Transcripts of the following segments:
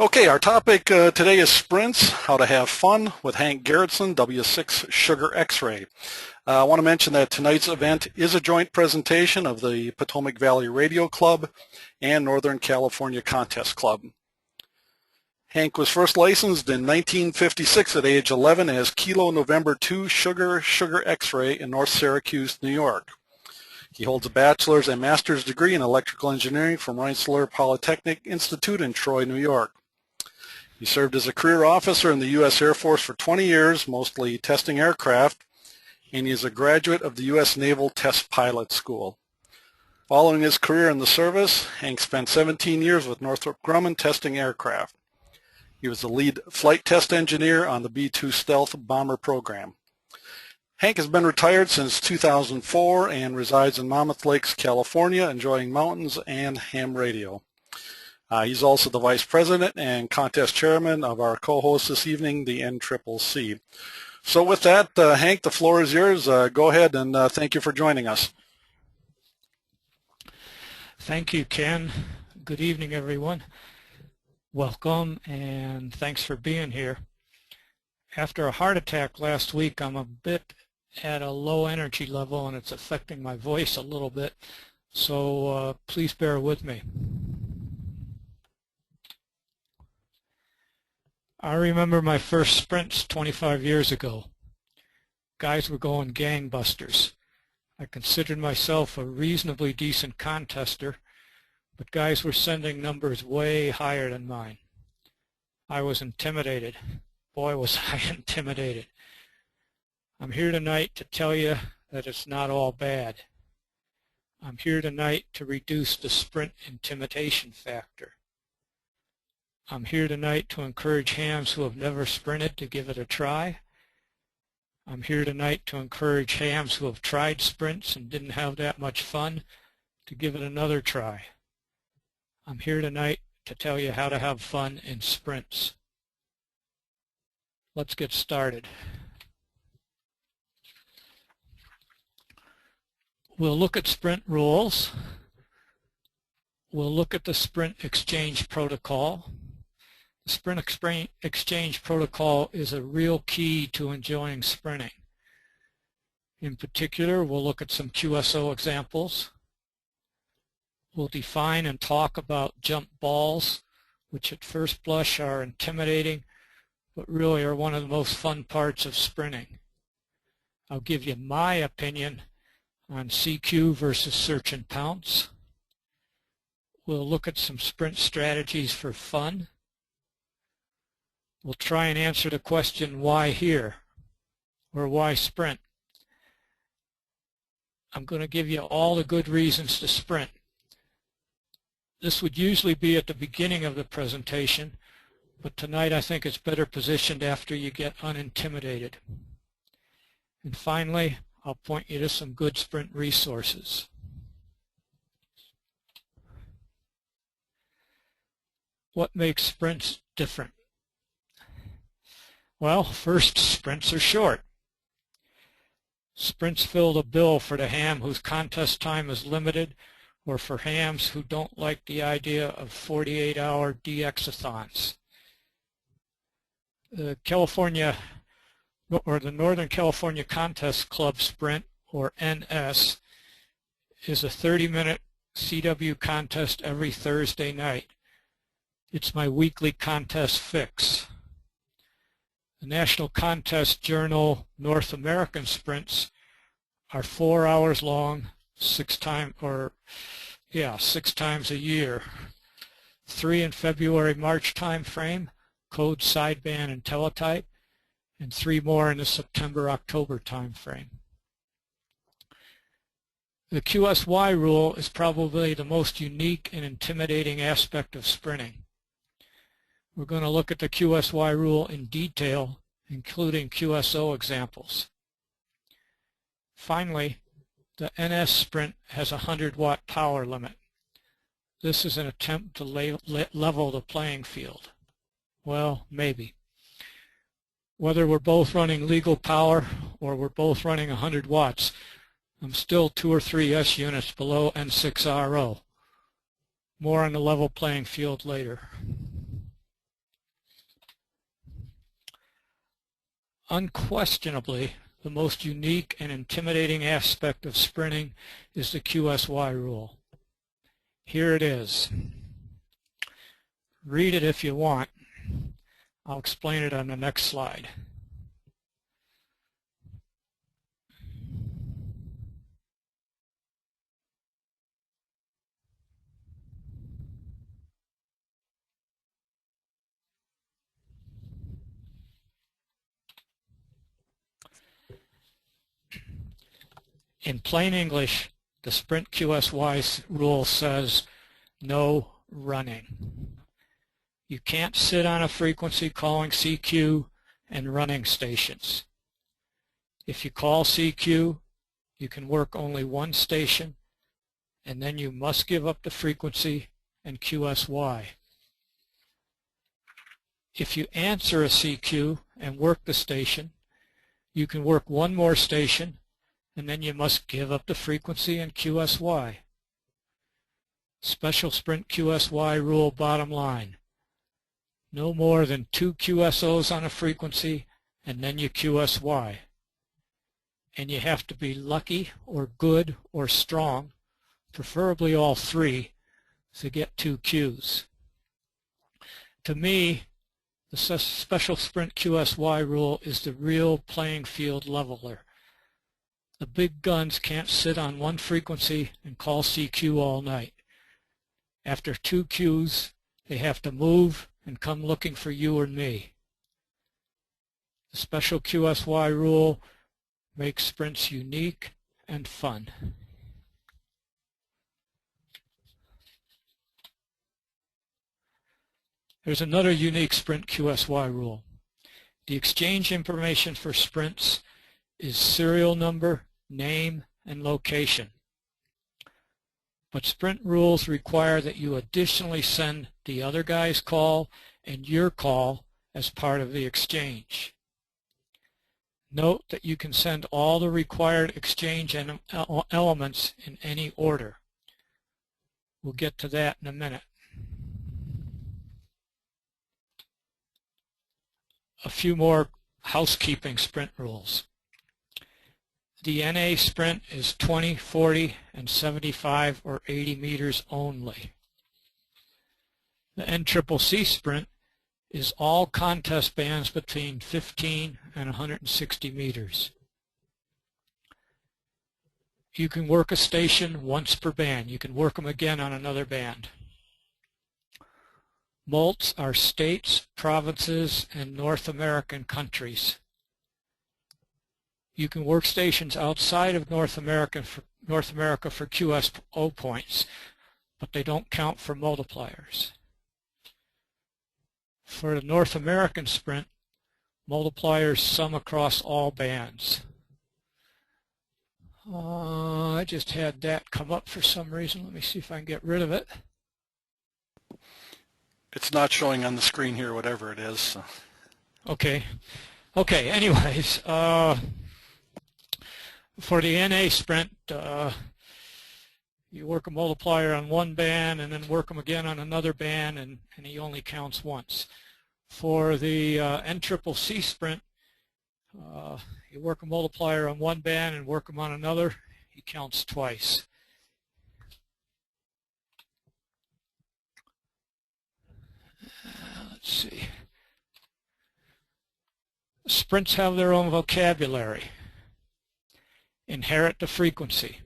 Okay, our topic today is sprints, how to have fun with Hank Gerritsen, W6 Sugar X-Ray. I want to mention that tonight's event is a joint presentation of the Potomac Valley Radio Club and Northern California Contest Club. Hank was first licensed in 1956 at age 11 as Kilo November 2 Sugar X-Ray in North Syracuse, New York. He holds a bachelor's and master's degree in electrical engineering from Rensselaer Polytechnic Institute in Troy, New York. He served as a career officer in the U.S. Air Force for 20 years, mostly testing aircraft, and he is a graduate of the U.S. Naval Test Pilot School. Following his career in the service, Hank spent 17 years with Northrop Grumman testing aircraft. He was the lead flight test engineer on the B-2 stealth bomber program. Hank has been retired since 2004 and resides in Mammoth Lakes, California, enjoying mountains and ham radio. He's also the vice president and contest chairman of our co-host this evening, the NCCC. So with that, Hank, the floor is yours. Go ahead and thank you for joining us. Thank you, Ken. Good evening, everyone. Welcome, and thanks for being here. After a heart attack last week, I'm a bit at a low energy level, and it's affecting my voice a little bit, so please bear with me. I remember my first sprints 25 years ago. Guys were going gangbusters. I considered myself a reasonably decent contester, but guys were sending numbers way higher than mine. I was intimidated. Boy, was I intimidated. I'm here tonight to tell you that it's not all bad. I'm here tonight to reduce the sprint intimidation factor. I'm here tonight to encourage hams who have never sprinted to give it a try. I'm here tonight to encourage hams who have tried sprints and didn't have that much fun to give it another try. I'm here tonight to tell you how to have fun in sprints. Let's get started. We'll look at sprint rules. We'll look at the sprint exchange protocol. The sprint exchange protocol is a real key to enjoying sprinting. In particular, we'll look at some QSO examples. We'll define and talk about jump balls, which at first blush are intimidating, but really are one of the most fun parts of sprinting. I'll give you my opinion on CQ versus search and pounce. We'll look at some sprint strategies for fun. We'll try and answer the question, why here? Or why sprint? I'm going to give you all the good reasons to sprint. This would usually be at the beginning of the presentation, but tonight I think it's better positioned after you get unintimidated. And finally, I'll point you to some good sprint resources. What makes sprints different? Well, first, sprints are short. Sprints fill the bill for the ham whose contest time is limited, or for hams who don't like the idea of 48-hour DX-a-thons. The Northern California Contest Club Sprint, or NS, is a 30-minute CW contest every Thursday night. It's my weekly contest fix. The National Contest Journal North American Sprints are 4 hours long, 6 times a year. 3 in February-March time frame, code sideband and teletype, and 3 more in the September-October time frame. The QSY rule is probably the most unique and intimidating aspect of sprinting. We're going to look at the QSY rule in detail, including QSO examples. Finally, the NS Sprint has a 100-watt power limit. This is an attempt to level the playing field. Well, maybe. Whether we're both running legal power or we're both running 100 watts, I'm still 2 or 3 S units below N6RO. More on the level playing field later. Unquestionably, the most unique and intimidating aspect of sprinting is the QSY rule. Here it is. Read it if you want. I'll explain it on the next slide. In plain English, the Sprint QSY rule says no running. You can't sit on a frequency calling CQ and running stations. If you call CQ, you can work only one station, and then you must give up the frequency and QSY. If you answer a CQ and work the station, you can work one more station, and then you must give up the frequency and QSY. Special Sprint QSY rule bottom line. No more than 2 QSOs on a frequency, and then you QSY. And you have to be lucky or good or strong, preferably all three, to get 2 Qs. To me, the Special Sprint QSY rule is the real playing field leveler. The big guns can't sit on one frequency and call CQ all night. After 2 Qs, they have to move and come looking for you or me. The Special QSY rule makes sprints unique and fun. There's another unique Sprint QSY rule. The exchange information for sprints is serial number, name, and location. But Sprint rules require that you additionally send the other guy's call and your call as part of the exchange. Note that you can send all the required exchange elements in any order. We'll get to that in a minute. A few more housekeeping Sprint rules. The NA Sprint is 20, 40, and 75 or 80 meters only. The NCCC Sprint is all contest bands between 15 and 160 meters. You can work a station once per band. You can work them again on another band. MOLTs are states, provinces, and North American countries. You can work stations outside of North America for QSO points, but they don't count for multipliers. For the North American Sprint, multipliers sum across all bands. I just had that come up for some reason. Let me see if I can get rid of it. It's not showing on the screen here, whatever it is. So. Okay. Anyways, for the NA Sprint, you work a multiplier on one band and then work them again on another band, and he only counts once. For the NCCC Sprint, you work a multiplier on one band and work them on another, he counts twice. Let's see. Sprints have their own vocabulary. Inherit the frequency.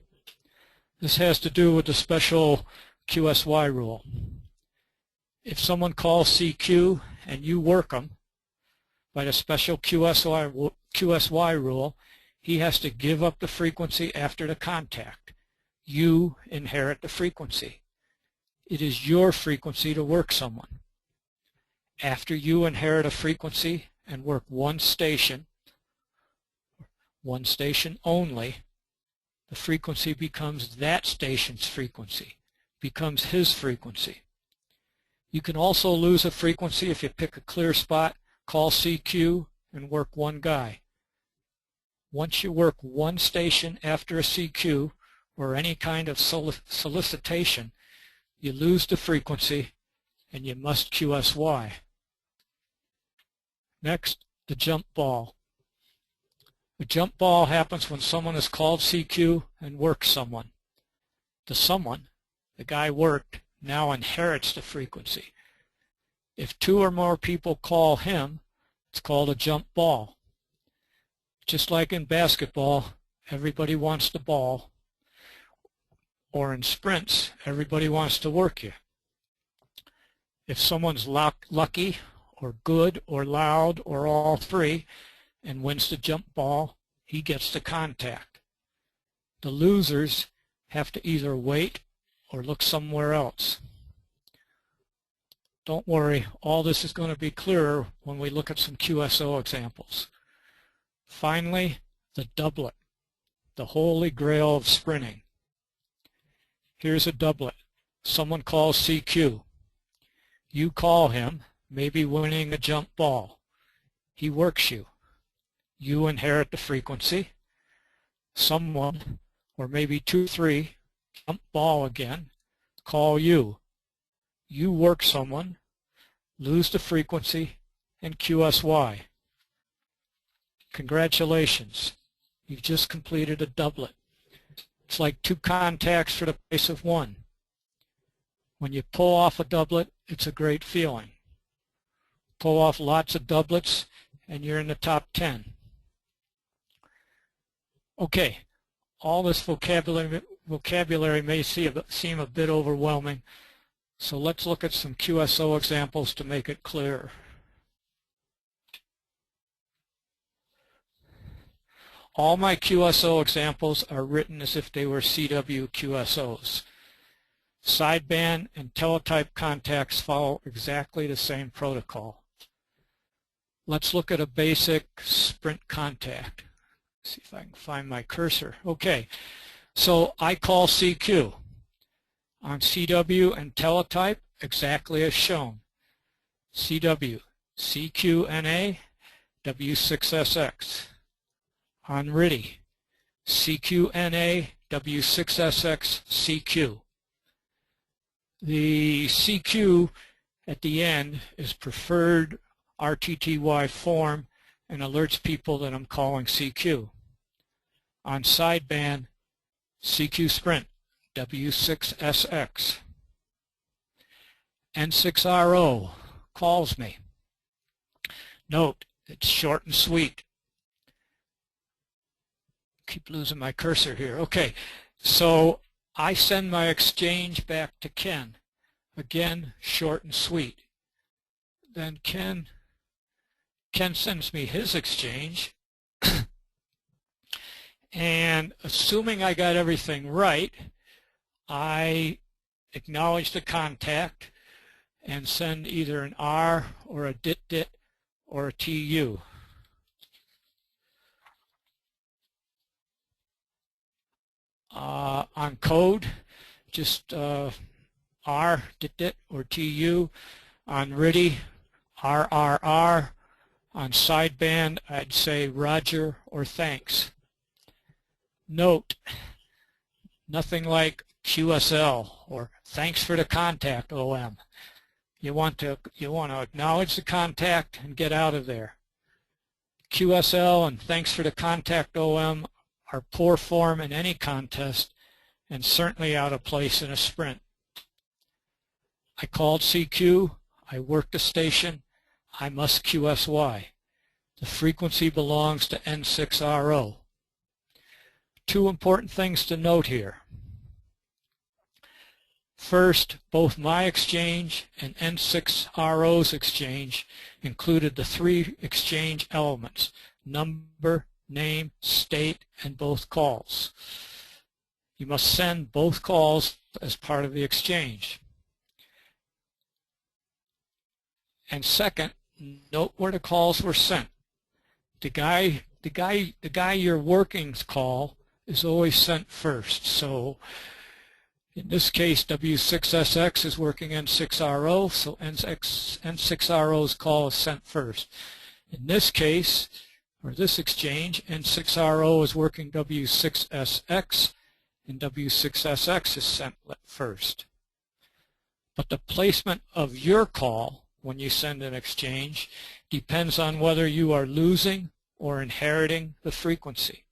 This has to do with the special QSY rule. If someone calls CQ and you work them, by the special QSY rule, he has to give up the frequency after the contact. You inherit the frequency. It is your frequency to work someone. After you inherit a frequency and work one station only, the frequency becomes that station's frequency, becomes his frequency. You can also lose a frequency if you pick a clear spot, call CQ, and work one guy. Once you work one station after a CQ or any kind of solicitation, you lose the frequency and you must QSY. Next, the jump ball. A jump ball happens when someone is called CQ and works someone. The someone, the guy worked, now inherits the frequency. If two or more people call him, it's called a jump ball. Just like in basketball, everybody wants the ball, or in sprints, everybody wants to work you. If someone's lucky or good or loud or all three and wins the jump ball, he gets the contact. The losers have to either wait or look somewhere else. Don't worry, all this is going to be clearer when we look at some QSO examples. Finally, the doublet, the holy grail of sprinting. Here's a doublet. Someone calls CQ. You call him, maybe winning a jump ball. He works you. You inherit the frequency. Someone, or maybe 2, 3, jump ball again, call you. You work someone, lose the frequency, and QSY. Congratulations. You've just completed a doublet. It's like 2 contacts for the price of 1. When you pull off a doublet, it's a great feeling. Pull off lots of doublets, and you're in the top 10. Okay, all this vocabulary may seem a bit overwhelming, so let's look at some QSO examples to make it clearer. All my QSO examples are written as if they were CW QSOs. Sideband and teletype contacts follow exactly the same protocol. Let's look at a basic sprint contact. See if I can find my cursor. Okay, so I call CQ. On CW and teletype, exactly as shown. CW, CQNA, W6SX. On RTTY, CQNA, W6SX, CQ. The CQ at the end is preferred RTTY form and alerts people that I'm calling CQ. On sideband, CQ Sprint, W6SX. N6RO calls me. Note, it's short and sweet. Keep losing my cursor here. Okay, so I send my exchange back to Ken. Again, short and sweet. Then Ken sends me his exchange. And assuming I got everything right, I acknowledge the contact and send either an R or a DIT or a TU. On code, just R, DIT or TU. On RTTY, RRR. On sideband, I'd say Roger or thanks. Note, nothing like QSL or thanks for the contact OM. You want to acknowledge the contact and get out of there. QSL and thanks for the contact OM are poor form in any contest and certainly out of place in a sprint. I called CQ, I worked the station, I must QSY. The frequency belongs to N6RO. 2 important things to note here. First, both my exchange and N6RO's exchange included the 3 exchange elements: number, name, state, and both calls. You must send both calls as part of the exchange. And second, note where the calls were sent. The guy you're working's call is always sent first. So in this case, W6SX is working N6RO, so N6RO's call is sent first. In this case, or this exchange, N6RO is working W6SX, and W6SX is sent first. But the placement of your call when you send an exchange depends on whether you are losing or inheriting the frequency.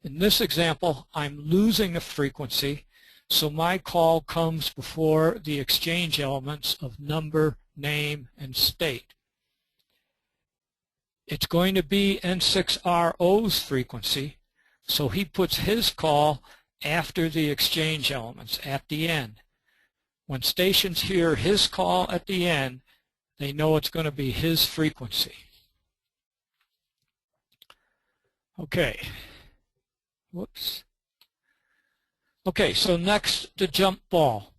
In this example, I'm losing the frequency, so my call comes before the exchange elements of number, name, and state. It's going to be N6RO's frequency, so he puts his call after the exchange elements at the end. When stations hear his call at the end, they know it's going to be his frequency. Okay. Whoops. Okay, so next, the jump ball.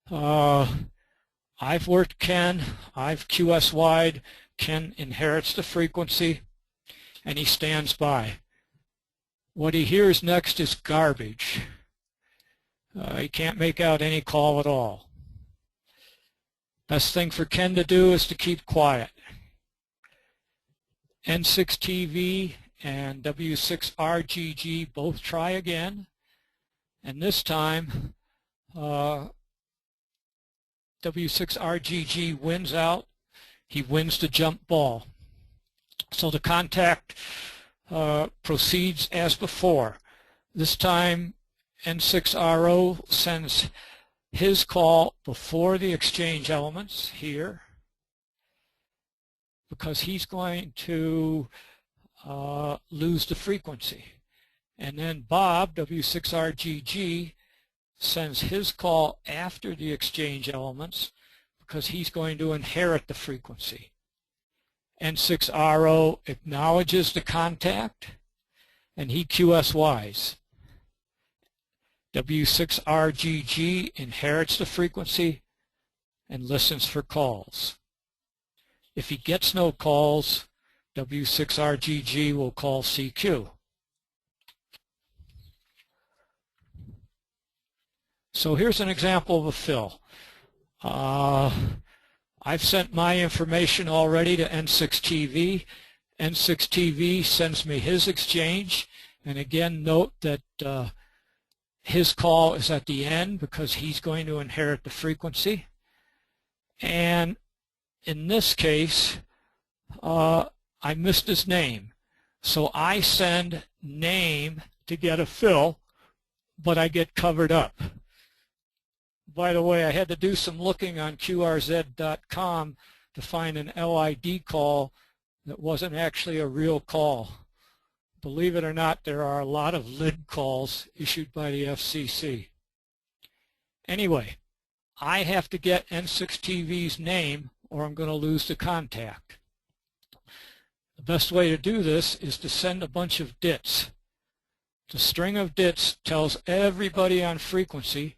I've worked Ken, I've QSY'd, Ken inherits the frequency, and he stands by. What he hears next is garbage. He can't make out any call at all. Best thing for Ken to do is to keep quiet. N6TV and W6RGG both try again, and this time W6RGG wins out. He wins the jump ball. So the contact proceeds as before. This time N6RO sends his call before the exchange elements here, because he's going to lose the frequency. And then Bob, W6RGG, sends his call after the exchange elements because he's going to inherit the frequency. N6RO acknowledges the contact and he QSYs. W6RGG inherits the frequency and listens for calls. If he gets no calls, W6RGG will call CQ. So here's an example of a fill. I've sent my information already to N6TV. N6TV sends me his exchange, and again note that his call is at the end because he's going to inherit the frequency. And in this case, I missed his name. So I send name to get a fill, but I get covered up. By the way, I had to do some looking on QRZ.com to find an LID call that wasn't actually a real call. Believe it or not, there are a lot of LID calls issued by the FCC. Anyway, I have to get N6TV's name or I'm going to lose the contact. The best way to do this is to send a bunch of DITs. The string of DITs tells everybody on frequency,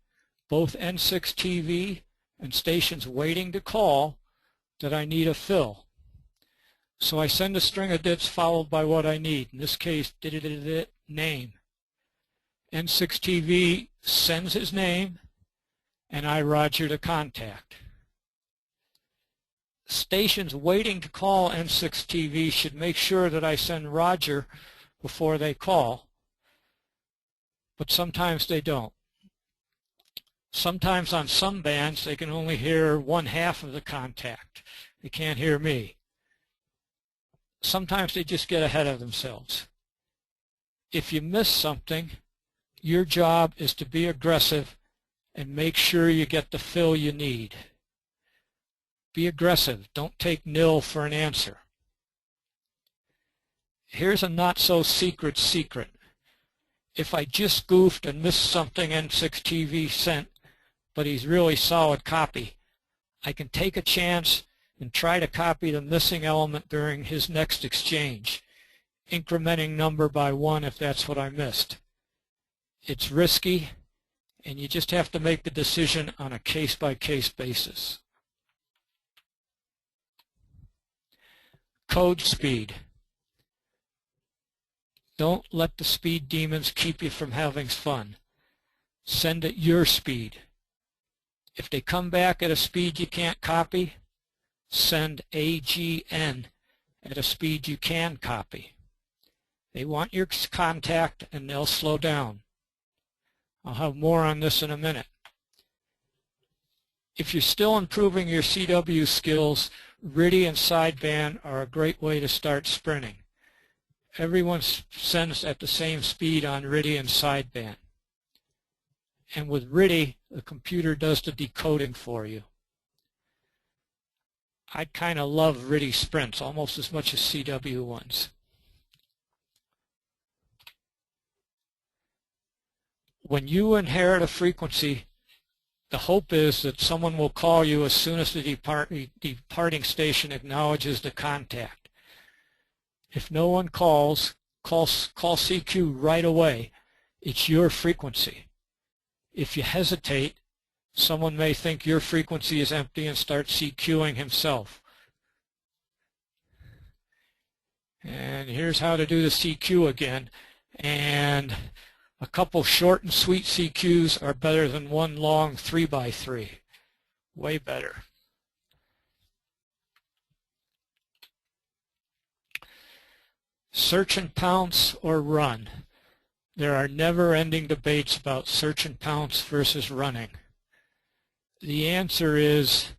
both N6TV and stations waiting to call, that I need a fill. So I send a string of DITs followed by what I need, in this case, name. N6TV sends his name, and I Roger the contact. Stations waiting to call N6TV should make sure that I send Roger before they call, but sometimes they don't. Sometimes on some bands they can only hear 1/2 of the contact. They can't hear me. Sometimes they just get ahead of themselves. If you miss something, your job is to be aggressive and make sure you get the fill you need. Be aggressive. Don't take nil for an answer. Here's a not-so-secret secret. If I just goofed and missed something N6TV sent, but he's really solid copy, I can take a chance and try to copy the missing element during his next exchange, incrementing number by 1 if that's what I missed. It's risky, and you just have to make the decision on a case-by-case basis. Code speed. Don't let the speed demons keep you from having fun. Send at your speed. If they come back at a speed you can't copy, send AGN at a speed you can copy. They want your contact and they'll slow down. I'll have more on this in a minute. If you're still improving your CW skills, RTTY and sideband are a great way to start sprinting. everyone sends at the same speed on RTTY and sideband. And with RTTY, the computer does the decoding for you. I kind of love RTTY sprints almost as much as CW ones. When you inherit a frequency, the hope is that someone will call you as soon as the departing station acknowledges the contact. If no one calls, call CQ right away. It's your frequency. If you hesitate, someone may think your frequency is empty and start CQing himself. And here's how to do the CQ again. And a couple short and sweet CQs are better than one long 3x3. Way better. Search and pounce or run. There are never-ending debates about search and pounce versus running. The answer is,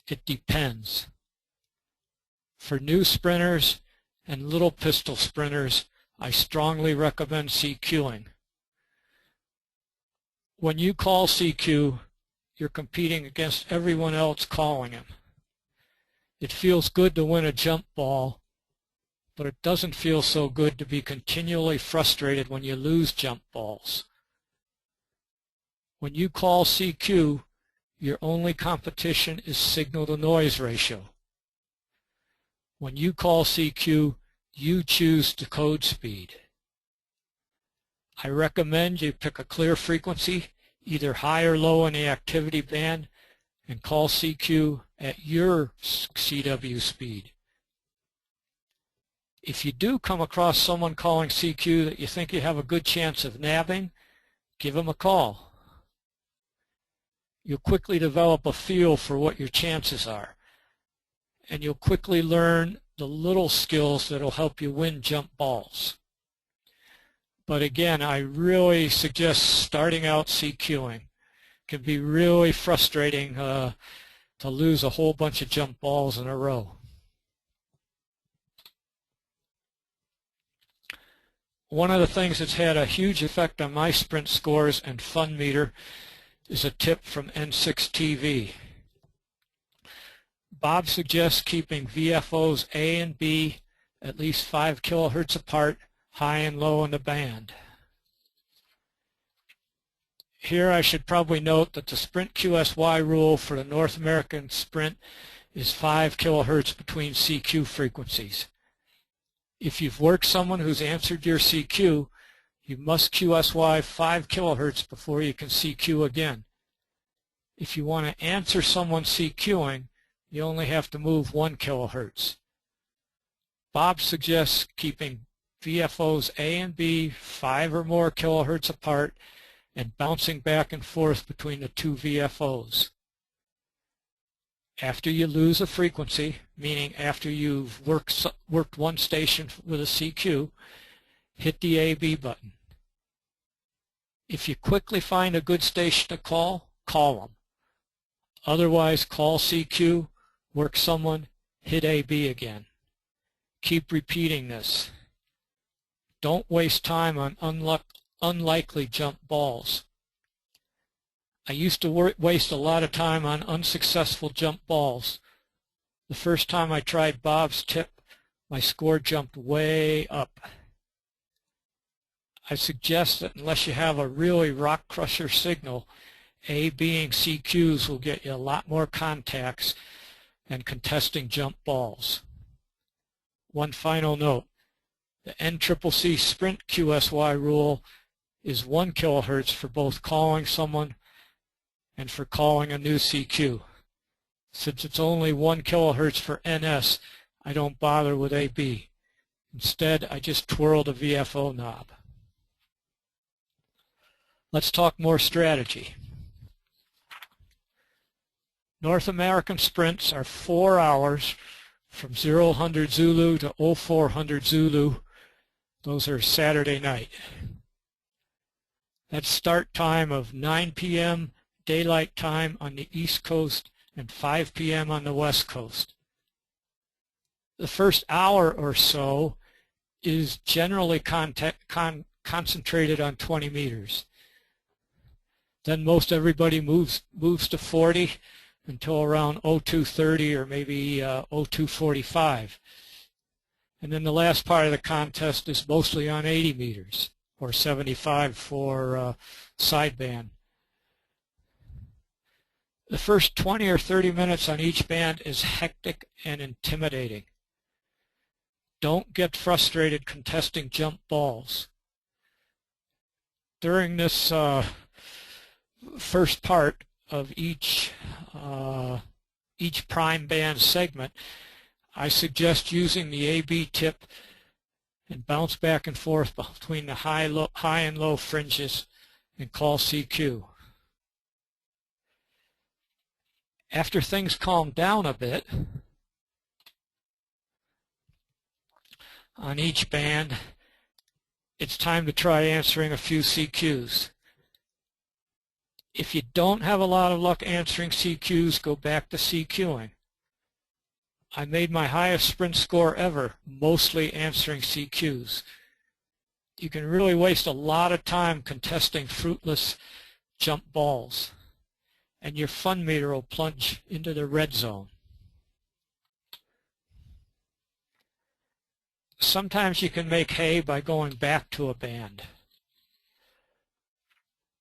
it depends. For new sprinters and little pistol sprinters, I strongly recommend CQing. When you call CQ, you're competing against everyone else calling him. It feels good to win a jump ball, but it doesn't feel so good to be continually frustrated when you lose jump balls. When you call CQ, your only competition is signal-to-noise ratio. When you call CQ, you choose decode speed. I recommend you pick a clear frequency, either high or low in the activity band, and call CQ at your CW speed. If you do come across someone calling CQ that you think you have a good chance of nabbing, give them a call. You'll quickly develop a feel for what your chances are, and you'll quickly learn the little skills that will help you win jump balls. But again, I really suggest starting out CQing. It can be really frustrating to lose a whole bunch of jump balls in a row. One of the things that's had a huge effect on my sprint scores and fun meter is a tip from N6TV. Bob suggests keeping VFOs A and B at least 5 kilohertz apart, high and low in the band. Here I should probably note that the Sprint QSY rule for the North American Sprint is 5 kilohertz between CQ frequencies. If you've worked someone who's answered your CQ, you must QSY 5 kilohertz before you can CQ again. If you want to answer someone CQing, you only have to move 1 kilohertz. Bob suggests keeping VFOs A and B 5 or more kilohertz apart and bouncing back and forth between the two VFOs. After you lose a frequency, meaning after you've worked one station with a CQ, hit the AB button. If you quickly find a good station to call them. Otherwise, call CQ, work someone, hit AB again. Keep repeating this. Don't waste time on unlikely jump balls. I used to waste a lot of time on unsuccessful jump balls. The first time I tried Bob's tip, my score jumped way up. I suggest that unless you have a really rock crusher signal, A being CQs will get you a lot more contacts and contesting jump balls. One final note. The NCCC Sprint QSY rule is 1 kilohertz for both calling someone and for calling a new CQ. Since it's only 1 kilohertz for NS, I don't bother with AB. Instead, I just twirl the VFO knob. Let's talk more strategy. North American sprints are 4 hours from 0100 Zulu to 0400 Zulu. Those are Saturday night. That's start time of 9 p.m. daylight time on the East Coast and 5 p.m. on the West Coast. The first hour or so is generally concentrated on 20 meters. Then most everybody moves to 40 until around 0230 or maybe 0245. And then the last part of the contest is mostly on 80 meters or 75 for sideband. The first 20 or 30 minutes on each band is hectic and intimidating. Don't get frustrated contesting jump balls. During this first part of each prime band segment, I suggest using the AB tip and bounce back and forth between the high and low fringes and call CQ. After things calm down a bit on each band, it's time to try answering a few CQs. If you don't have a lot of luck answering CQs, go back to CQing. I made my highest sprint score ever mostly answering CQs. You can really waste a lot of time contesting fruitless jump balls, and your fun meter will plunge into the red zone. Sometimes you can make hay by going back to a band.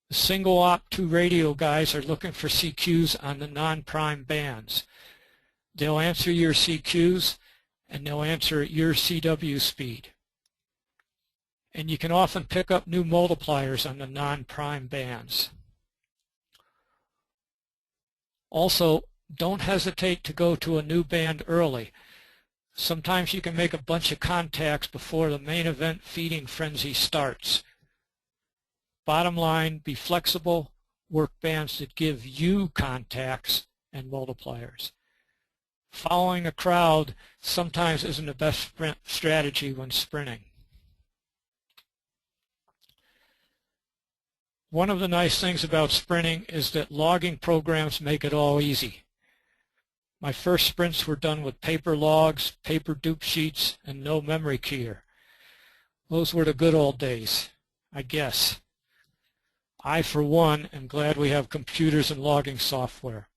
The single op 2 radio guys are looking for CQs on the non-prime bands. They'll answer your CQs and they'll answer at your CW speed. And you can often pick up new multipliers on the non-prime bands. Also, don't hesitate to go to a new band early. Sometimes you can make a bunch of contacts before the main event feeding frenzy starts. Bottom line, be flexible, work bands that give you contacts and multipliers. Following a crowd sometimes isn't the best sprint strategy when sprinting. One of the nice things about sprinting is that logging programs make it all easy. My first sprints were done with paper logs, paper dupe sheets, and no memory keyer. Those were the good old days, I guess. I, for one, am glad we have computers and logging software.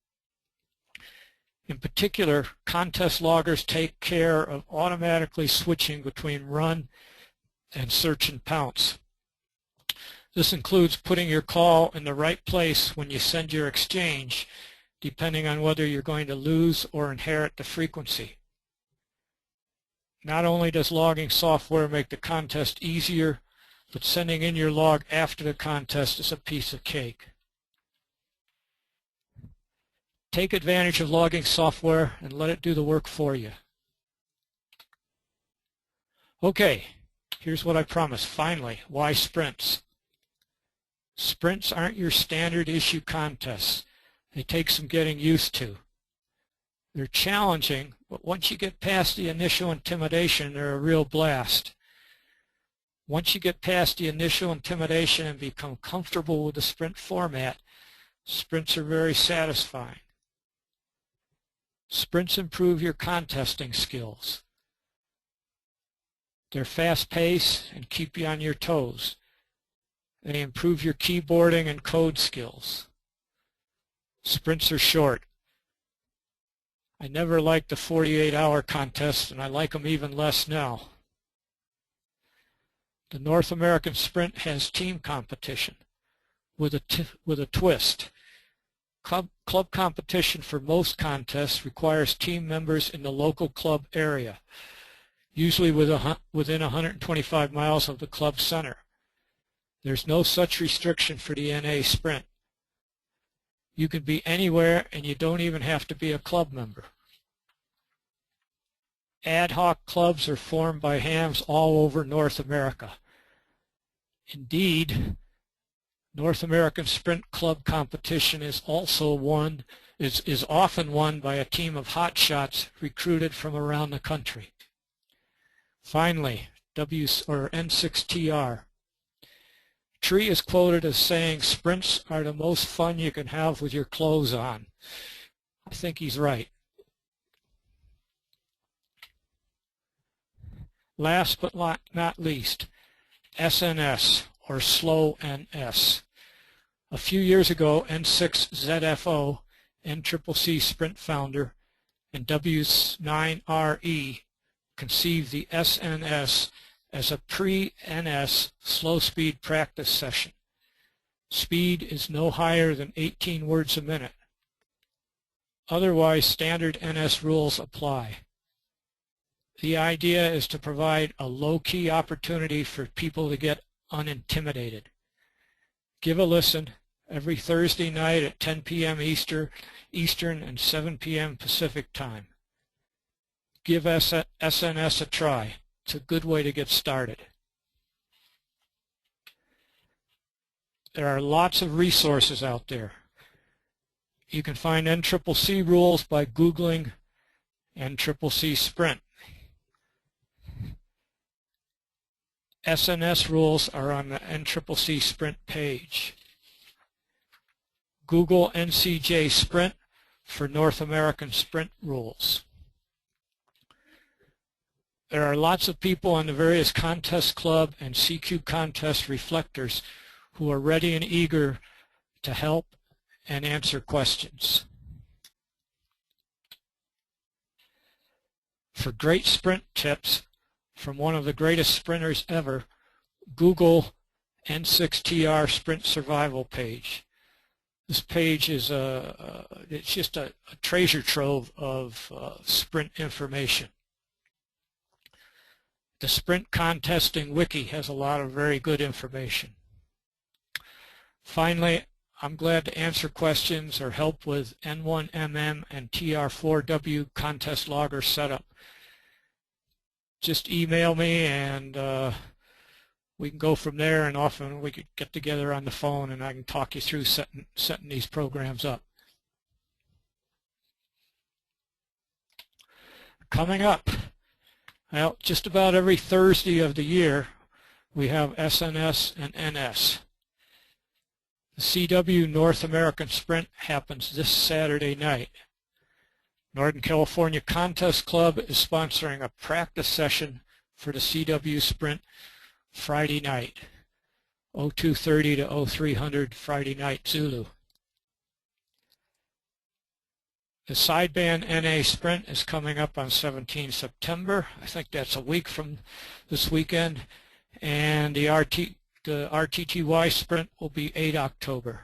In particular, contest loggers take care of automatically switching between run and search and pounce. This includes putting your call in the right place when you send your exchange, depending on whether you're going to lose or inherit the frequency. Not only does logging software make the contest easier, but sending in your log after the contest is a piece of cake. Take advantage of logging software and let it do the work for you. Okay, here's what I promised. Finally, why sprints? Sprints aren't your standard issue contests. They take some getting used to. They're challenging, but once you get past the initial intimidation, they're a real blast. Once you get past the initial intimidation and become comfortable with the sprint format, sprints are very satisfying. Sprints improve your contesting skills. They're fast-paced and keep you on your toes. They improve your keyboarding and code skills. Sprints are short. I never liked the 48-hour contests, and I like them even less now. The North American Sprint has team competition with a twist. Club competition for most contests requires team members in the local club area, usually within 125 miles of the club center. There's no such restriction for the NA Sprint. You can be anywhere and you don't even have to be a club member. Ad hoc clubs are formed by hams all over North America. Indeed, North American Sprint Club competition is often won by a team of hotshots recruited from around the country. Finally, N6TR. Tree is quoted as saying, "Sprints are the most fun you can have with your clothes on." I think he's right. Last but not least, SNS, or Slow NS. A few years ago, N6ZFO, NCCC Sprint founder, and W9RE conceived the SNS as a pre-NS slow-speed practice session. Speed is no higher than 18 words a minute. Otherwise, standard NS rules apply. The idea is to provide a low-key opportunity for people to get unintimidated. Give a listen every Thursday night at 10 p.m. Eastern and 7 p.m. Pacific time. Give SNS a try. It's a good way to get started. There are lots of resources out there. You can find NCCC rules by Googling NCCC Sprint. SNS rules are on the NCCC Sprint page. Google NCJ Sprint for North American Sprint rules. There are lots of people on the various contest club and CQ contest reflectors who are ready and eager to help and answer questions. For great sprint tips from one of the greatest sprinters ever, Google N6TR Sprint Survival page. This page is it's just a treasure trove of sprint information. The Sprint Contesting Wiki has a lot of very good information. Finally, I'm glad to answer questions or help with N1MM and TR4W contest logger setup. Just email me and we can go from there, and often we could get together on the phone and I can talk you through setting these programs up. Coming up, well, just about every Thursday of the year we have SNS and NS. The CW North American Sprint happens this Saturday night. Northern California Contest Club is sponsoring a practice session for the CW Sprint Friday night, 0230 to 0300 Friday night Zulu. The Sideband NA Sprint is coming up on 17 September. I think that's a week from this weekend. And the RTTY Sprint will be 8 October.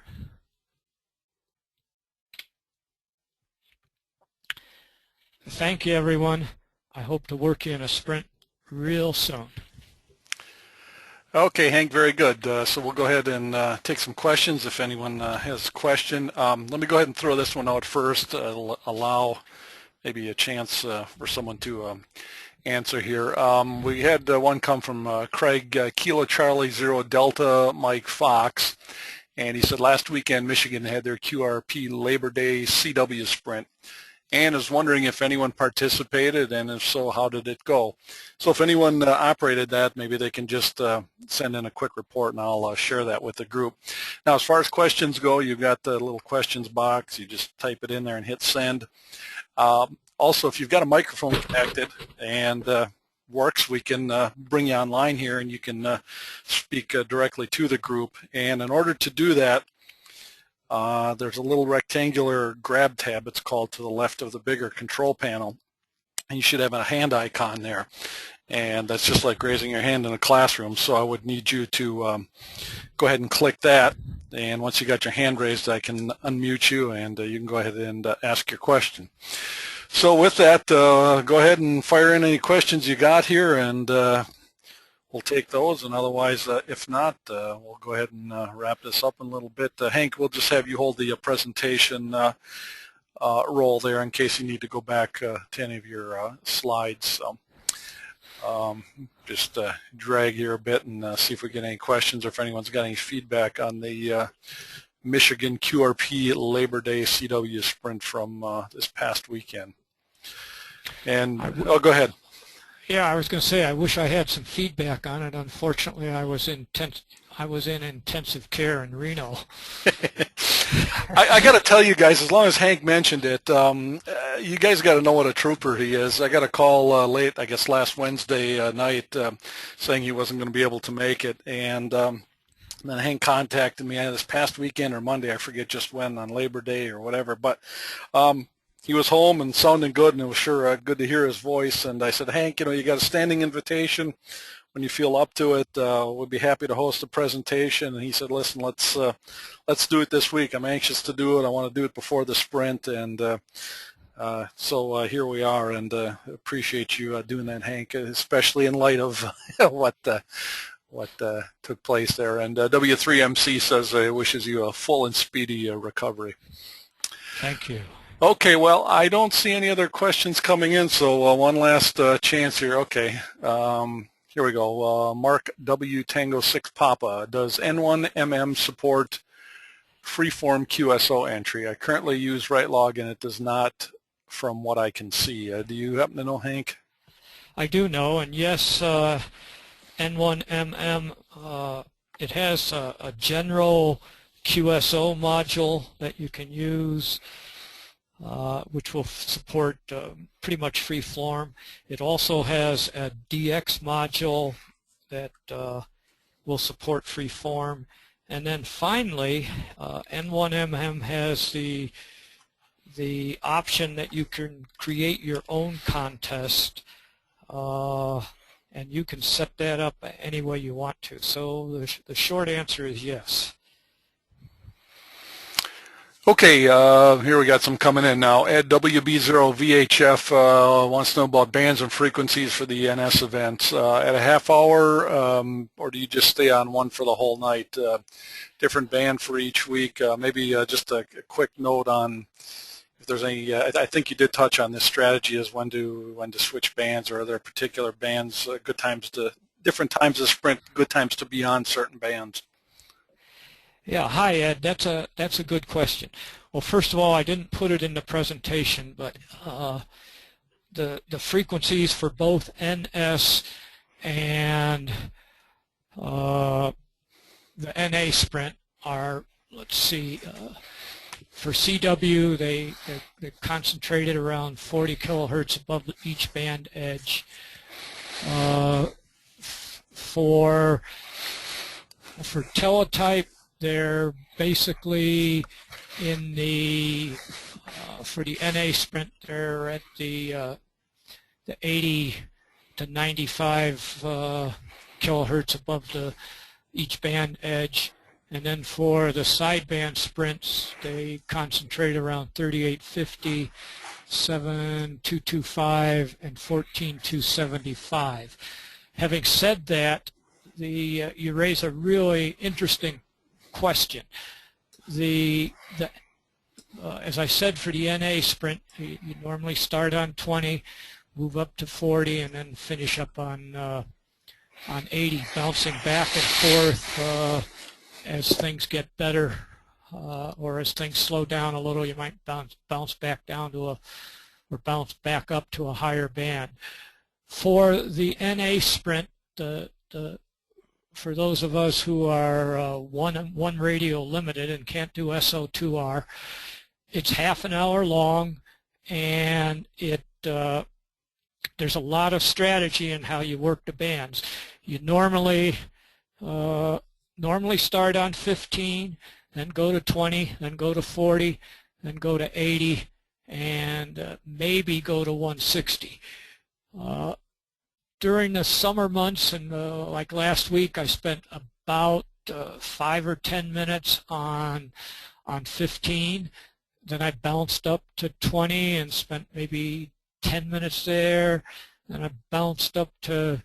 Thank you, everyone. I hope to work you in a sprint real soon. Okay, Hank, very good. So we'll go ahead and take some questions if anyone has a question. Let me go ahead and throw this one out first. Allow maybe a chance for someone to answer here. We had one come from Craig, Kilo Charlie 0 Delta Mike Fox, and he said last weekend Michigan had their QRP Labor Day CW Sprint, and is wondering if anyone participated, and if so, how did it go? So if anyone operated that, maybe they can just send in a quick report, and I'll share that with the group. Now, as far as questions go, you've got the little questions box. You just type it in there and hit send. Also, if you've got a microphone connected and works, we can bring you online here, and you can speak directly to the group. And in order to do that, there's a little rectangular grab tab, it's called, to the left of the bigger control panel, and you should have a hand icon there, and that's just like raising your hand in a classroom. So I would need you to go ahead and click that, and once you got your hand raised, I can unmute you, and you can go ahead and ask your question. So with that, go ahead and fire in any questions you got here, and we'll take those, and otherwise, if not, we'll go ahead and wrap this up in a little bit. Hank, we'll just have you hold the presentation role there in case you need to go back to any of your slides. So just drag here a bit and see if we get any questions or if anyone's got any feedback on the Michigan QRP Labor Day CW Sprint from this past weekend. And go ahead. Yeah, I was going to say I wish I had some feedback on it. Unfortunately, I was in intensive care in Reno. I got to tell you guys, as long as Hank mentioned it, You guys got to know what a trooper he is. I got a call late, I guess last Wednesday night, saying he wasn't going to be able to make it, and then Hank contacted me this past weekend or Monday, I forget just when, on Labor Day or whatever, but he was home and sounding good, and it was sure good to hear his voice. And I said, Hank, you got a standing invitation. When you feel up to it, we'll be happy to host a presentation. And he said, listen, let's do it this week. I'm anxious to do it. I want to do it before the sprint, and so here we are, and appreciate you doing that, Hank, especially in light of what took place there. And W3MC says wishes you a full and speedy recovery. Thank you. Okay, well, I don't see any other questions coming in, so one last chance here. Okay, here we go. Mark W. Tango 6 Papa. Does N1MM support freeform QSO entry? I currently use RightLog, and it does not, from what I can see. Do you happen to know, Hank? I do know, and yes, N1MM, it has a general QSO module that you can use, which will support pretty much free form. It also has a DX module that will support free form. And then finally, N1MM has the option that you can create your own contest, and you can set that up any way you want to. So the short answer is yes. Okay, here we got some coming in now. Ed WB0VHF wants to know about bands and frequencies for the NS events. At a half hour, or do you just stay on one for the whole night? Different band for each week. Maybe just a quick note on if there's any. I think you did touch on this strategy as when to switch bands, or are there particular bands, good times to different times of sprint, good times to be on certain bands? Yeah, hi Ed. That's a good question. Well, first of all, I didn't put it in the presentation, but the frequencies for both NS and the NA sprint are, let's see, for CW they're concentrated around 40 kilohertz above each band edge. For teletype, they're basically in the for the NA sprint, they're at the 80 to 95 kilohertz above each band edge. And then for the sideband sprints, they concentrate around 3850, 7225, and 14275. Having said that, you raise a really interesting question. As I said, for the NA sprint, you normally start on 20, move up to 40, and then finish up on 80, bouncing back and forth as things get better, or as things slow down a little. You might bounce back down to or bounce back up to a higher band. For the NA sprint, for those of us who are one radio limited and can't do SO2R, it's half an hour long, and there's a lot of strategy in how you work the bands. You normally start on 15, then go to 20, then go to 40, then go to 80, and maybe go to 160. During the summer months, and like last week, I spent about 5 or 10 minutes on 15. Then I bounced up to 20 and spent maybe 10 minutes there. Then I bounced up to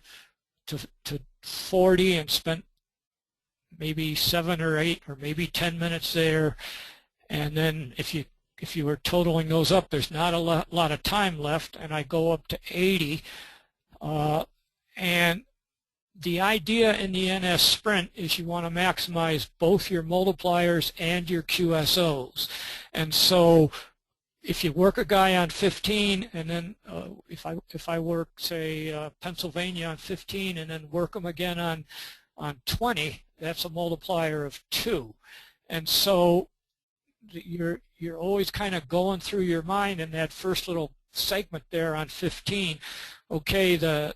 40 and spent maybe 7 or 8 or maybe 10 minutes there. And then if you were totaling those up, there's not a lot of time left, and I go up to 80. And the idea in the NS sprint is you want to maximize both your multipliers and your QSOs. And so if you work a guy on 15, and then if I work, say, Pennsylvania on 15 and then work them again on 20, that's a multiplier of 2. And so you're always kind of going through your mind in that first little segment there on 15. Okay, the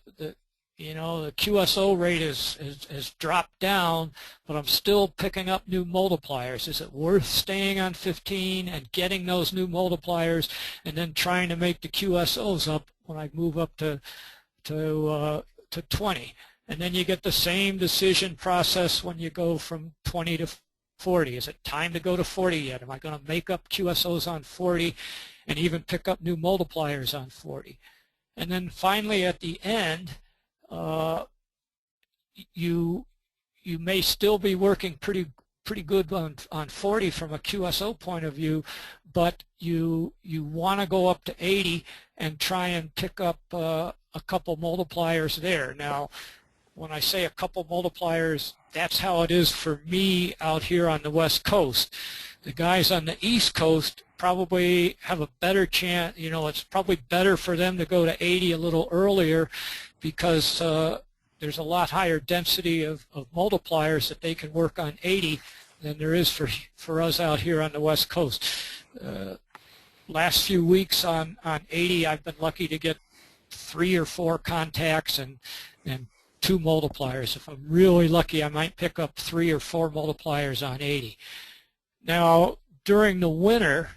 QSO rate has dropped down, but I'm still picking up new multipliers. Is it worth staying on 15 and getting those new multipliers and then trying to make the QSOs up when I move up to 20? And then you get the same decision process when you go from 20 to 40. Is it time to go to 40 yet? Am I going to make up QSOs on 40 and even pick up new multipliers on 40? And then finally at the end, you may still be working pretty good on 40 from a QSO point of view, but you want to go up to 80 and try and pick up a couple multipliers there. Now, when I say a couple multipliers, that's how it is for me out here on the West Coast. The guys on the East Coast probably have a better chance. It's probably better for them to go to 80 a little earlier because there's a lot higher density of multipliers that they can work on 80 than there is for us out here on the West Coast. Last few weeks on 80, I've been lucky to get 3 or 4 contacts and 2 multipliers. If I'm really lucky, I might pick up 3 or 4 multipliers on 80. Now, during the winter,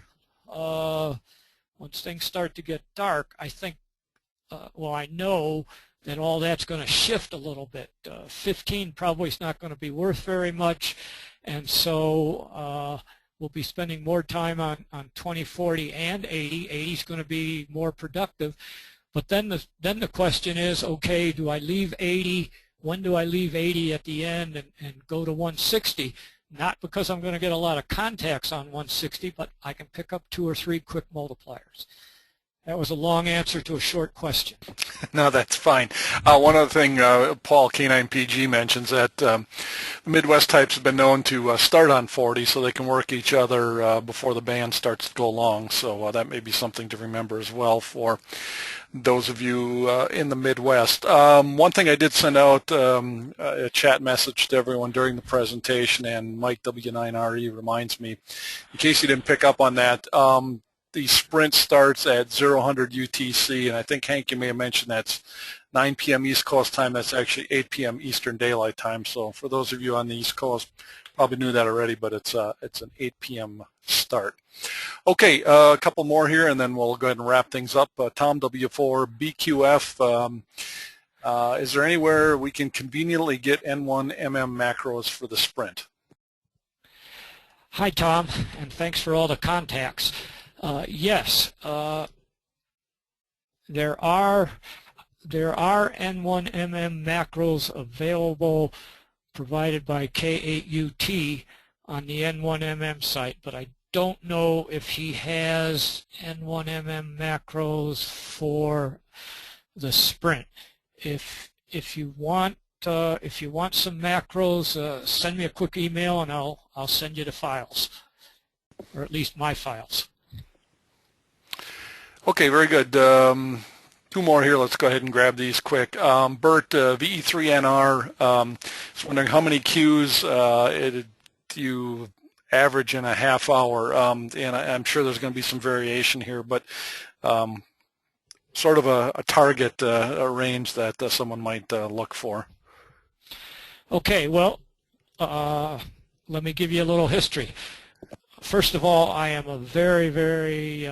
once things start to get dark, I think, I know that all that's going to shift a little bit. 15 probably is not going to be worth very much, and so we'll be spending more time on 20, 40, and 80. 80 is going to be more productive. But then the question is, okay, do I leave 80? When do I leave 80 at the end and go to 160? Not because I'm going to get a lot of contacts on 160, but I can pick up 2 or 3 quick multipliers. That was a long answer to a short question. No, that's fine. One other thing, Paul, K9 PG mentions that the Midwest types have been known to start on 40 so they can work each other before the band starts to go long. So that may be something to remember as well for those of you in the Midwest. One thing I did send out a chat message to everyone during the presentation, and Mike W9RE reminds me, in case you didn't pick up on that, the sprint starts at 0000 UTC, and I think, Hank, you may have mentioned that's 9 p.m. East Coast time. That's actually 8 p.m. Eastern Daylight Time. So for those of you on the East Coast, probably knew that already, but it's an 8 p.m. start. Okay, a couple more here, and then we'll go ahead and wrap things up. Tom W4 BQF, is there anywhere we can conveniently get N1MM macros for the sprint? Hi, Tom, and thanks for all the contacts. Yes, there are N1MM macros available provided by K8UT on the N1MM site, but I don't know if he has N1MM macros for the sprint. If you want some macros, send me a quick email and I'll send you the files, or at least my files. Okay, very good. 2 more here. Let's go ahead and grab these quick. Bert, VE3NR, is wondering how many Qs do you average in a half hour? And I'm sure there's going to be some variation here, but sort of a target a range that someone might look for. Okay, well, let me give you a little history. First of all, I am a very, very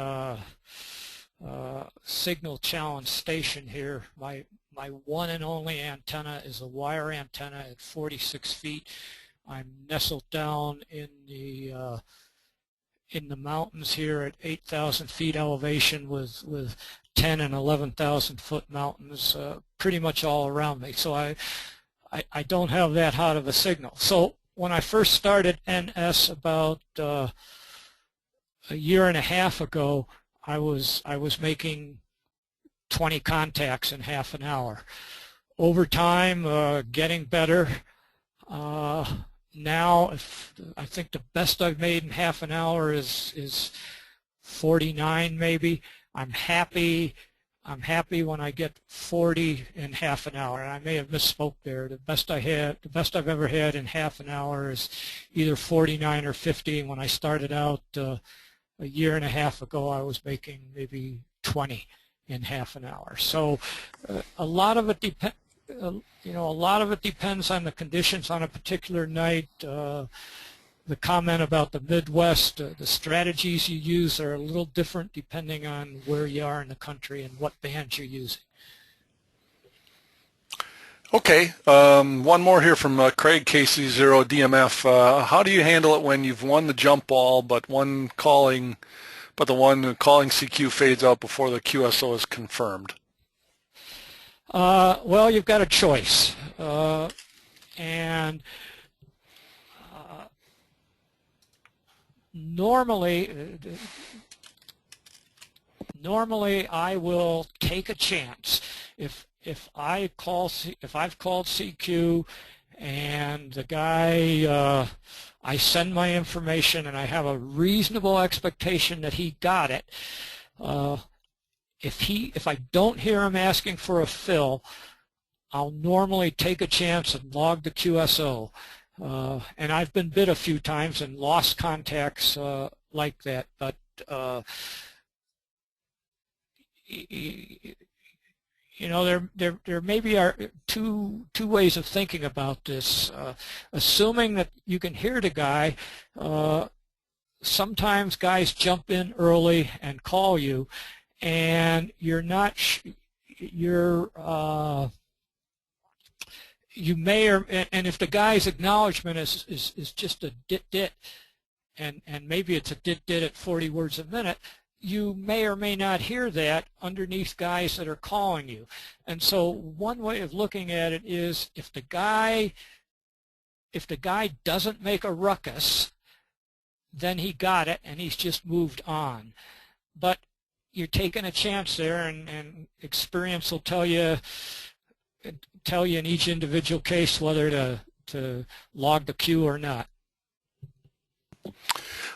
signal challenge station here. My one and only antenna is a wire antenna at 46 feet. I'm nestled down in the mountains here at 8,000 feet elevation with 10 and 11,000 foot mountains pretty much all around me. So I don't have that hot of a signal. So when I first started NS about a year and a half ago, I was making 20 contacts in half an hour. Over time, getting better. Now, I think the best I've made in half an hour is 49 maybe. I'm happy I'm happy when I get 40 in half an hour. And I may have misspoke there. The best I've ever had in half an hour is either 49 or 50. And when I started out a year and a half ago, I was making maybe 20 in half an hour. So a lot of it depends. A lot of it depends on the conditions on a particular night. The comment about the Midwest, the strategies you use are a little different depending on where you are in the country and what bands you're using. Okay, one more here from Craig KC0 DMF. How do you handle it when you've won the jump ball, but the one calling CQ fades out before the QSO is confirmed? Well, you've got a choice, and normally I will take a chance. If I've called CQ and the guy, I send my information and I have a reasonable expectation that he got it. If I don't hear him asking for a fill, I'll normally take a chance and log the QSO. And I've been bit a few times and lost contacts like that. But there maybe are two ways of thinking about this. Assuming that you can hear the guy, sometimes guys jump in early and call you, and you're not you may and if the guy's acknowledgement is just a dit and maybe it's a dit at 40 words a minute, you may or may not hear that underneath guys that are calling you. And so one way of looking at it is if the guy doesn't make a ruckus, then he got it and he's just moved on. But you're taking a chance there, and experience will tell you in each individual case whether to log the queue or not.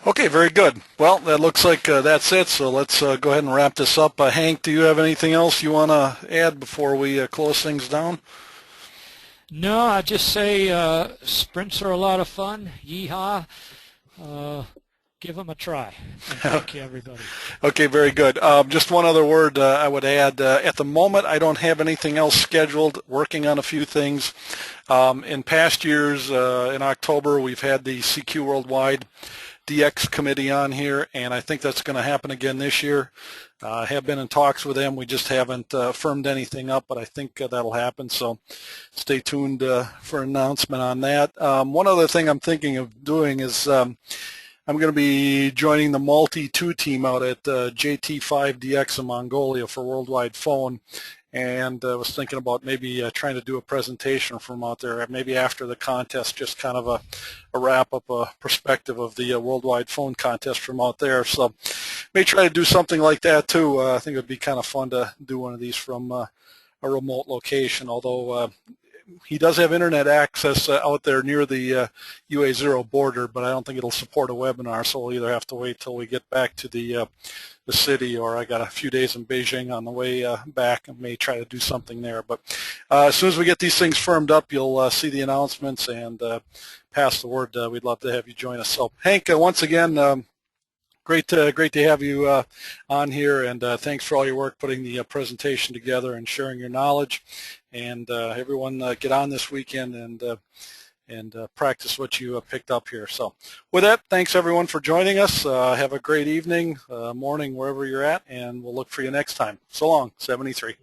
Okay, very good. Well, that looks like that's it, so let's go ahead and wrap this up. Hank, do you have anything else you want to add before we close things down? No, I just say sprints are a lot of fun. Yeehaw. Give them a try. And thank you, everybody. Okay, very good. Just one other word I would add. At the moment, I don't have anything else scheduled, working on a few things. In past years, in October, we've had the CQ Worldwide DX committee on here, and I think that's going to happen again this year. I have been in talks with them. We just haven't firmed anything up, but I think that'll happen, so stay tuned for an announcement on that. One other thing I'm thinking of doing is I'm going to be joining the Multi-2 team out at JT5DX in Mongolia for Worldwide Phone, and I was thinking about maybe trying to do a presentation from out there, maybe after the contest, just kind of a wrap-up, a perspective of the Worldwide Phone contest from out there. So may try to do something like that too. I think it would be kind of fun to do one of these from a remote location, although he does have internet access out there near the UA0 border, but I don't think it'll support a webinar, so we'll either have to wait till we get back to the city, or I got a few days in Beijing on the way back and may try to do something there. But as soon as we get these things firmed up, you'll see the announcements and pass the word. We'd love to have you join us. So Hank, once again, great to have you on here, and thanks for all your work putting the presentation together and sharing your knowledge. And everyone get on this weekend and practice what you picked up here. So with that, thanks everyone for joining us. Have a great evening, morning, wherever you're at, and we'll look for you next time. So long, 73.